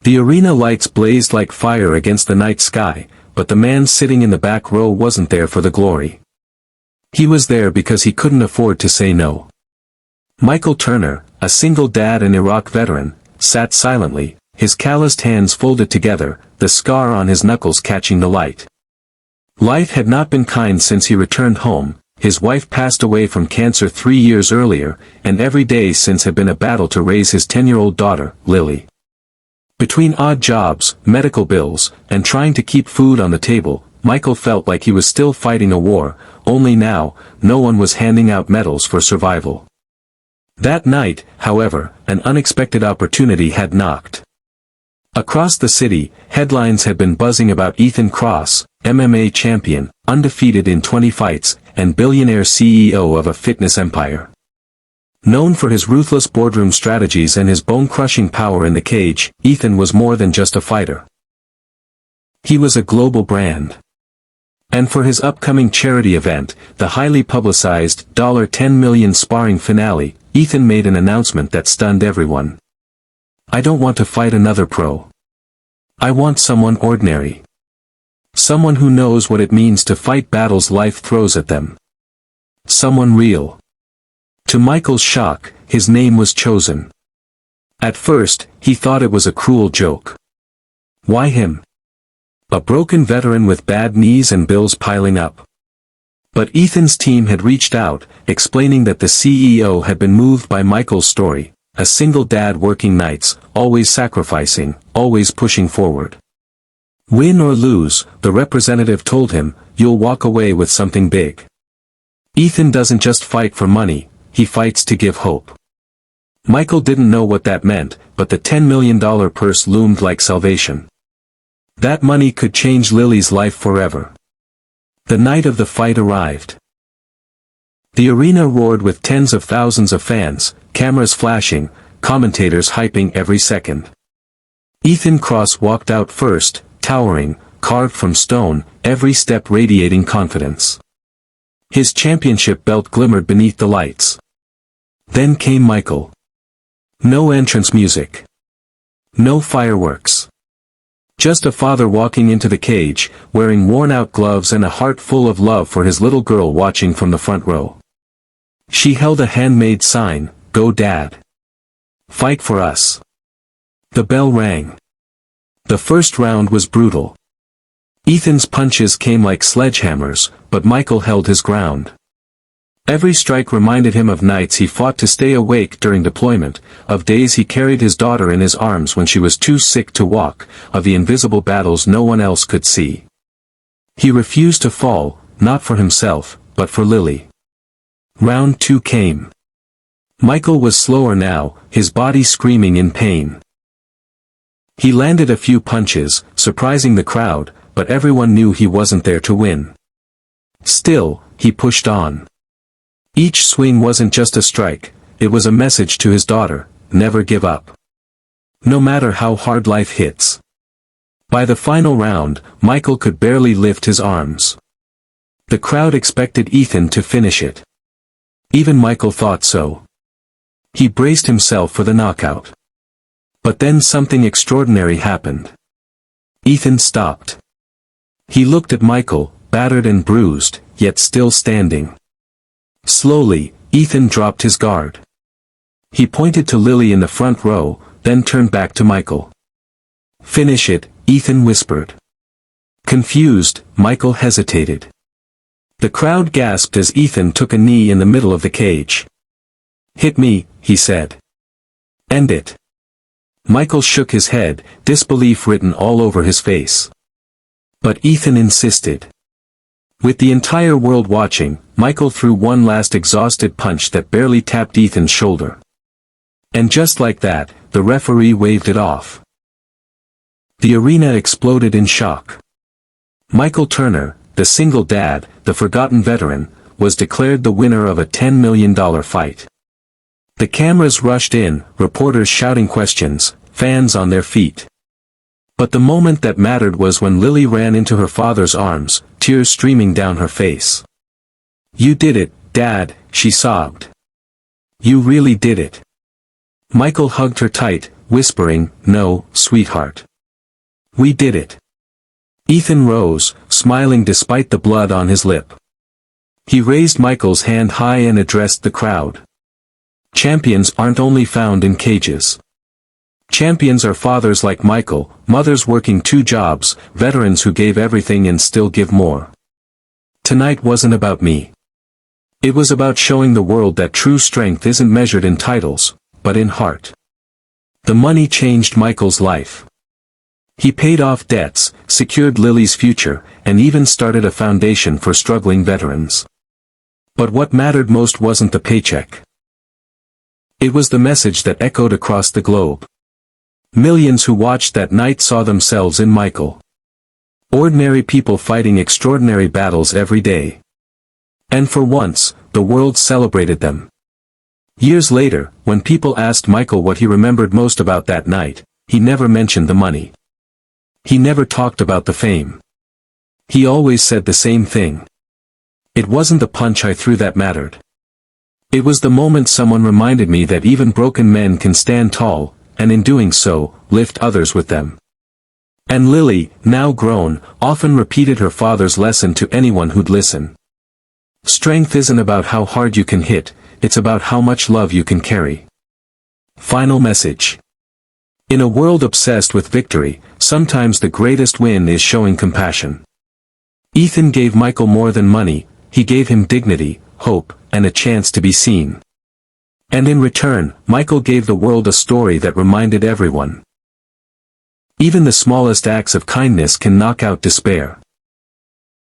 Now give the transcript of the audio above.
The arena lights blazed like fire against the night sky, but the man sitting in the back row wasn't there for the glory. He was there because he couldn't afford to say no. Michael Turner, a single dad and Iraq veteran, sat silently, his calloused hands folded together, the scar on his knuckles catching the light. Life had not been kind since he returned home. His wife passed away from cancer 3 years earlier, and every day since had been a battle to raise his 10-year-old daughter, Lily. Between odd jobs, medical bills, and trying to keep food on the table, Michael felt like he was still fighting a war, only now, no one was handing out medals for survival. That night, however, an unexpected opportunity had knocked. Across the city, headlines had been buzzing about Ethan Cross, MMA champion, undefeated in 20 fights, and billionaire CEO of a fitness empire. Known for his ruthless boardroom strategies and his bone-crushing power in the cage, Ethan was more than just a fighter. He was a global brand. And for his upcoming charity event, the highly publicized $10 million sparring finale, Ethan made an announcement that stunned everyone. "I don't want to fight another pro. I want someone ordinary. Someone who knows what it means to fight battles life throws at them. Someone real." To Michael's shock, his name was chosen. At first, he thought it was a cruel joke. Why him? A broken veteran with bad knees and bills piling up. But Ethan's team had reached out, explaining that the CEO had been moved by Michael's story, a single dad working nights, always sacrificing, always pushing forward. Win or lose, the representative told him, you'll walk away with something big. Ethan doesn't just fight for money, he fights to give hope. Michael didn't know what that meant, but the $10 million purse loomed like salvation. That money could change Lily's life forever. The night of the fight arrived. The arena roared with tens of thousands of fans, cameras flashing, commentators hyping every second. Ethan Cross walked out first, towering, carved from stone, every step radiating confidence. His championship belt glimmered beneath the lights. Then came Michael. No entrance music. No fireworks. Just a father walking into the cage, wearing worn-out gloves and a heart full of love for his little girl watching from the front row. She held a handmade sign, "Go Dad. Fight for us." The bell rang. The first round was brutal. Ethan's punches came like sledgehammers, but Michael held his ground. Every strike reminded him of nights he fought to stay awake during deployment, of days he carried his daughter in his arms when she was too sick to walk, of the invisible battles no one else could see. He refused to fall, not for himself, but for Lily. Round 2 came. Michael was slower now, his body screaming in pain. He landed a few punches, surprising the crowd, but everyone knew he wasn't there to win. Still, he pushed on. Each swing wasn't just a strike, it was a message to his daughter, never give up. No matter how hard life hits. By the final round, Michael could barely lift his arms. The crowd expected Ethan to finish it. Even Michael thought so. He braced himself for the knockout. But then something extraordinary happened. Ethan stopped. He looked at Michael, battered and bruised, yet still standing. Slowly, Ethan dropped his guard. He pointed to Lily in the front row, then turned back to Michael. "Finish it," Ethan whispered. Confused, Michael hesitated. The crowd gasped as Ethan took a knee in the middle of the cage. "Hit me," he said. "End it." Michael shook his head, disbelief written all over his face. But Ethan insisted. With the entire world watching, Michael threw one last exhausted punch that barely tapped Ethan's shoulder. And just like that, the referee waved it off. The arena exploded in shock. Michael Turner, the single dad, the forgotten veteran, was declared the winner of a $10 million fight. The cameras rushed in, reporters shouting questions, fans on their feet. But the moment that mattered was when Lily ran into her father's arms, tears streaming down her face. "You did it, Dad," she sobbed. "You really did it." Michael hugged her tight, whispering, "No, sweetheart. We did it." Ethan rose, smiling despite the blood on his lip. He raised Michael's hand high and addressed the crowd. Champions aren't only found in cages. Champions are fathers like Michael, mothers working 2 jobs, veterans who gave everything and still give more. Tonight wasn't about me. It was about showing the world that true strength isn't measured in titles, but in heart. The money changed Michael's life. He paid off debts, secured Lily's future, and even started a foundation for struggling veterans. But what mattered most wasn't the paycheck. It was the message that echoed across the globe. Millions who watched that night saw themselves in Michael. Ordinary people fighting extraordinary battles every day. And for once, the world celebrated them. Years later, when people asked Michael what he remembered most about that night, he never mentioned the money. He never talked about the fame. He always said the same thing. It wasn't the punch I threw that mattered. It was the moment someone reminded me that even broken men can stand tall, and in doing so, lift others with them. And Lily, now grown, often repeated her father's lesson to anyone who'd listen. Strength isn't about how hard you can hit, it's about how much love you can carry. Final message. In a world obsessed with victory, sometimes the greatest win is showing compassion. Ethan gave Michael more than money, he gave him dignity, hope, and a chance to be seen. And in return, Michael gave the world a story that reminded everyone. Even the smallest acts of kindness can knock out despair.